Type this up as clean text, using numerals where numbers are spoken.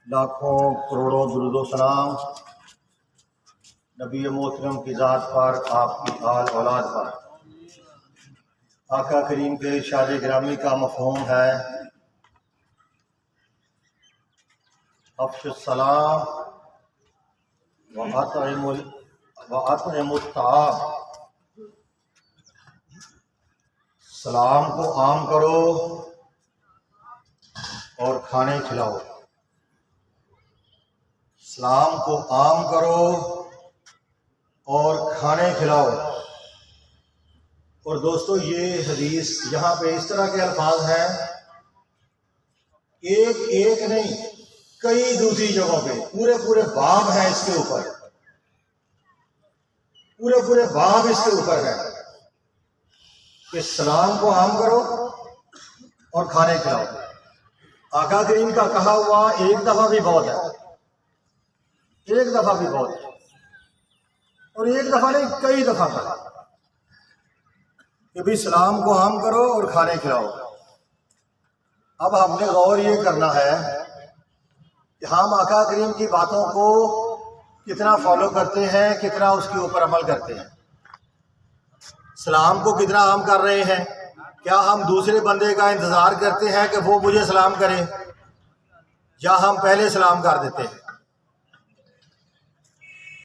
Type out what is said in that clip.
لاکھوں کروڑوں درود و سلام نبی محترم کی ذات پر، آپ کی آل اولاد پر۔ آقا کریم کے ارشاد گرامی کا مفہوم ہے افشوا السلام وأطعموا الطعام۔ سلام کو عام کرو اور کھانے کھلاؤ۔ سلام کو عام کرو اور کھانے کھلاؤ۔ اور دوستو یہ حدیث یہاں پہ اس طرح کے الفاظ ہیں، ایک نہیں، کئی دوسری جگہوں پہ پورے باب ہیں اس کے اوپر، پورے باب اس کے اوپر ہے کہ سلام کو عام کرو اور کھانے کھلاؤ۔ آقا کریم کا کہا ہوا ایک دفعہ بھی بہت ہے، ایک دفعہ بھی بہت ہے، اور ایک دفعہ نہیں، کئی دفعہ کا کہ بھی سلام کو عام کرو اور کھانے کھلاؤ۔ اب ہم نے غور یہ کرنا ہے کہ ہم آقا کریم کی باتوں کو کتنا فالو کرتے ہیں، کتنا اس کے اوپر عمل کرتے ہیں۔ سلام کو کتنا عام کر رہے ہیں؟ کیا ہم دوسرے بندے کا انتظار کرتے ہیں کہ وہ مجھے سلام کرے، یا ہم پہلے سلام کر دیتے ہیں؟